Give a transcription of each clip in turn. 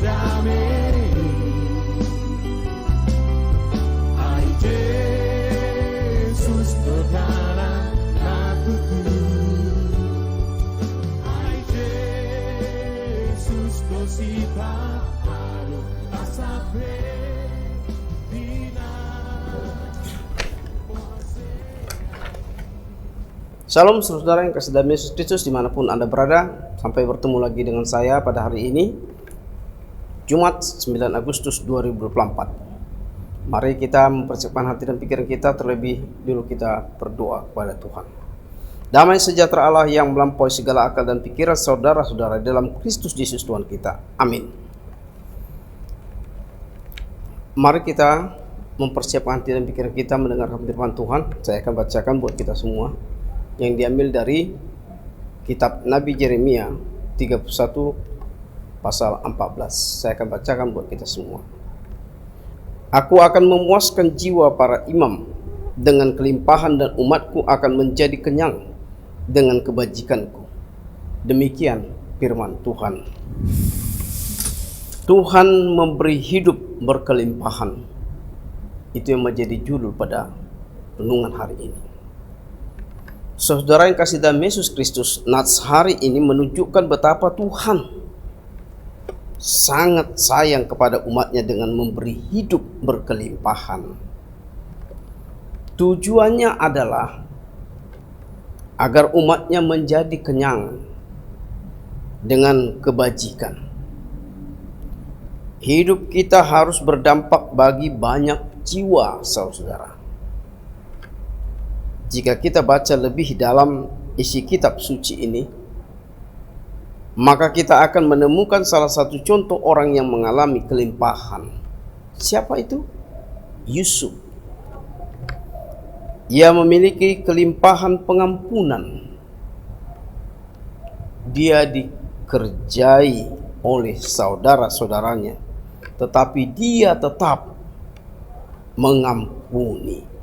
damai. Hai Yesus perdana akuku. Hai Yesus kau sifat haru asape dina. Shalom saudara yang kasih dalam Yesus Kristus dimanapun Anda berada. Sampai bertemu lagi dengan saya pada hari ini, Jumat 9 Agustus 2024. Mari kita mempersiapkan hati dan pikiran kita. Terlebih dulu kita berdoa kepada Tuhan. Damai sejahtera Allah yang melampaui segala akal dan pikiran saudara-saudara dalam Kristus Yesus Tuhan kita. Amin. Mari kita mempersiapkan hati dan pikiran kita mendengarkan firman Tuhan. Saya akan bacakan buat kita semua yang diambil dari kitab Nabi Yeremia 31 pasal 14. Saya akan bacakan buat kita semua. Aku akan memuaskan jiwa para imam dengan kelimpahan, dan umatku akan menjadi kenyang dengan kebajikanku. Demikian firman Tuhan. Tuhan memberi hidup berkelimpahan. Itu yang menjadi judul pada renungan hari ini. Saudara yang kasih dalam Yesus Kristus, nats hari ini menunjukkan betapa Tuhan sangat sayang kepada umatnya dengan memberi hidup berkelimpahan. Tujuannya adalah agar umatnya menjadi kenyang dengan kebajikan. Hidup kita harus berdampak bagi banyak jiwa, saudara. Jika kita baca lebih dalam isi kitab suci ini, maka kita akan menemukan salah satu contoh orang yang mengalami kelimpahan. Siapa itu? Yusuf. Ia memiliki kelimpahan pengampunan. Dia dikerjai oleh saudara-saudaranya, tetapi dia tetap mengampuni.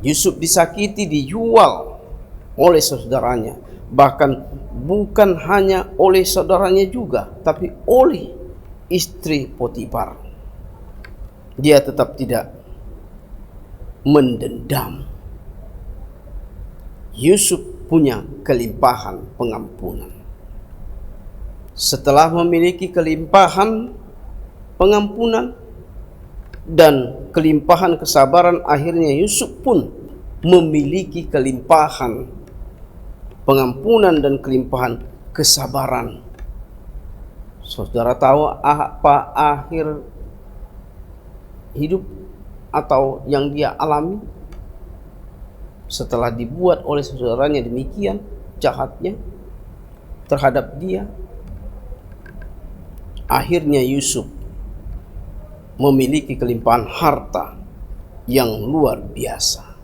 Yusuf disakiti, dijual oleh saudaranya, bahkan bukan hanya oleh saudaranya juga, tapi oleh istri Potifar. Dia tetap tidak mendendam. Yusuf punya kelimpahan pengampunan. Setelah memiliki kelimpahan pengampunan dan kelimpahan kesabaran, akhirnya Yusuf pun memiliki kelimpahan pengampunan dan kelimpahan kesabaran. Saudara tahu apa akhir hidup atau yang dia alami setelah dibuat oleh saudaranya demikian jahatnya terhadap dia? Akhirnya Yusuf memiliki kelimpahan harta yang luar biasa.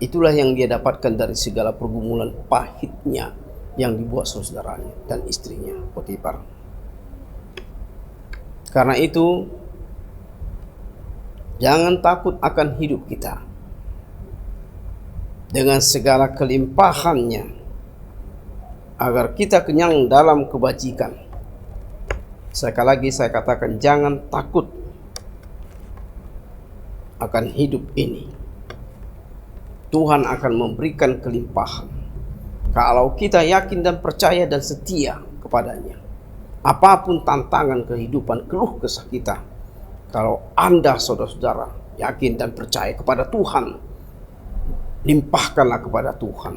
Itulah yang dia dapatkan dari segala pergumulan pahitnya yang dibuat saudaranya dan istrinya Potifar. Karena itu, jangan takut akan hidup kita. Dengan segala kelimpahannya, agar kita kenyang dalam kebajikan. Sekali lagi saya katakan, jangan takut akan hidup ini. Tuhan akan memberikan kelimpahan kalau kita yakin dan percaya dan setia kepadanya. Apapun tantangan kehidupan, keluh kesah kita, kalau Anda saudara-saudara yakin dan percaya kepada Tuhan, limpahkanlah kepada Tuhan.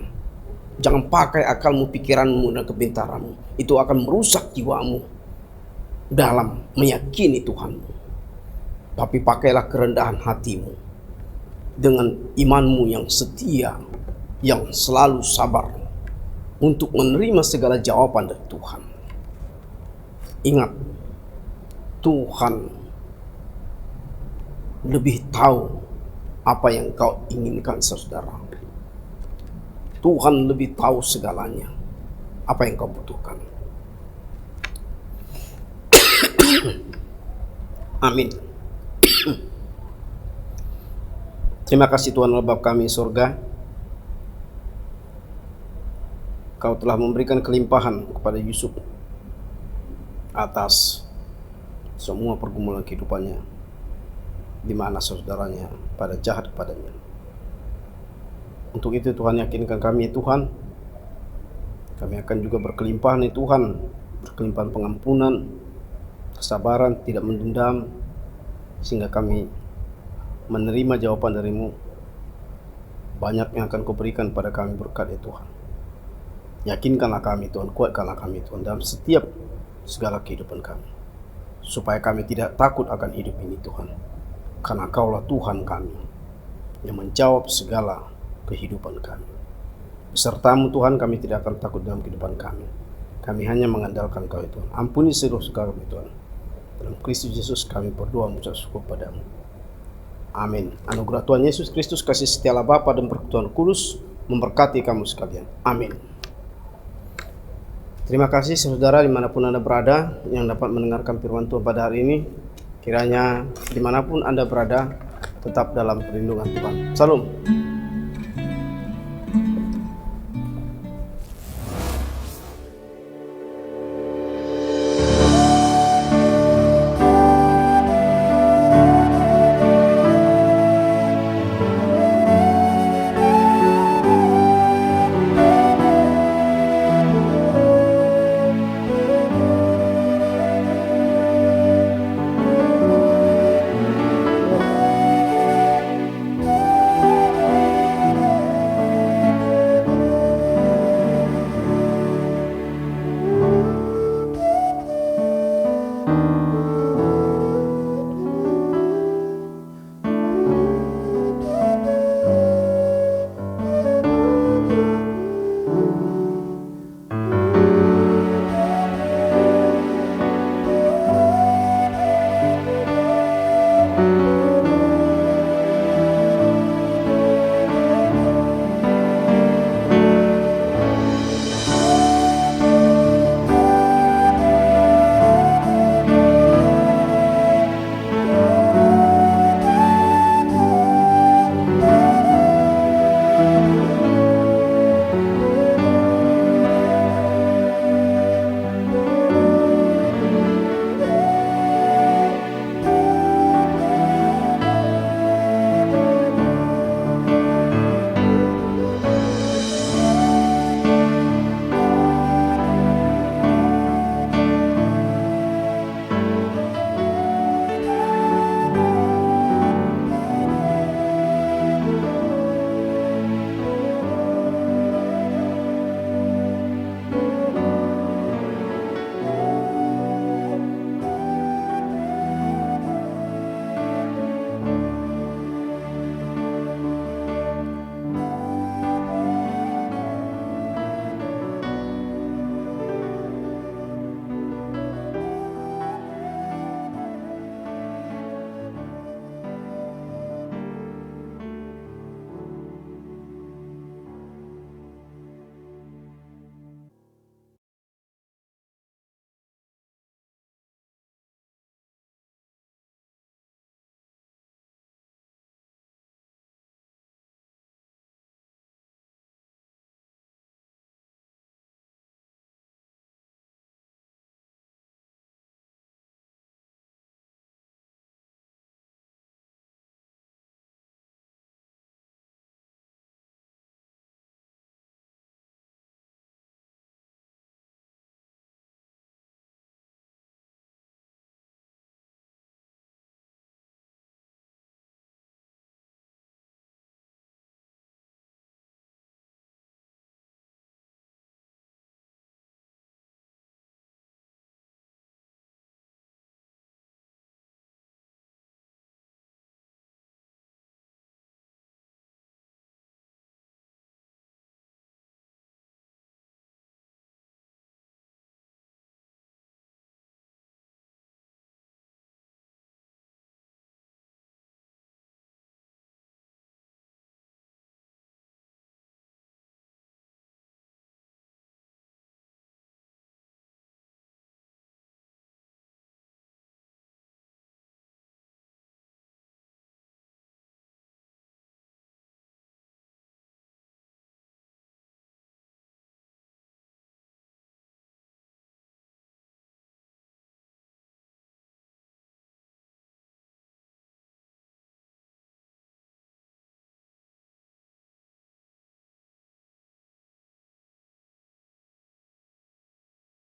Jangan pakai akalmu, pikiranmu, dan kepintaranmu. Itu akan merusak jiwamu dalam meyakini Tuhanmu. Tapi pakailah kerendahan hatimu dengan imanmu yang setia, yang selalu sabar untuk menerima segala jawaban dari Tuhan. Ingat, Tuhan lebih tahu apa yang kau inginkan, saudara. Tuhan lebih tahu segalanya, apa yang kau butuhkan. Amin. Terima kasih Tuhan Allah Bapa kami surga. Kau telah memberikan kelimpahan kepada Yusuf atas semua pergumulan kehidupannya, di mana saudaranya pada jahat kepadanya. Untuk itu Tuhan, yakinkan kami Tuhan, kami akan juga berkelimpahan Tuhan, berkelimpahan pengampunan, kesabaran, tidak mendendam, sehingga kami menerima jawaban darimu. Banyak yang akan kau berikan pada kami berkat ya Tuhan. Yakinkanlah kami Tuhan, kuatkanlah kami Tuhan dalam setiap segala kehidupan kami, supaya kami tidak takut akan hidup ini Tuhan, karena Kaulah Tuhan kami yang menjawab segala kehidupan kami. Besertamu Tuhan, kami tidak akan takut dalam kehidupan kami. Kami hanya mengandalkan Kau ya Tuhan. Ampuni seluruh segala kami Tuhan. Dalam Kristus Yesus kami berdoa mengucap syukur padamu. Amin. Anugerah Tuhan Yesus Kristus, kasih setia Allah Bapa dan persekutuan Kudus memberkati kamu sekalian. Amin. Terima kasih saudara dimanapun Anda berada yang dapat mendengarkan firman Tuhan pada hari ini. Kiranya dimanapun Anda berada tetap dalam perlindungan Tuhan. Salam.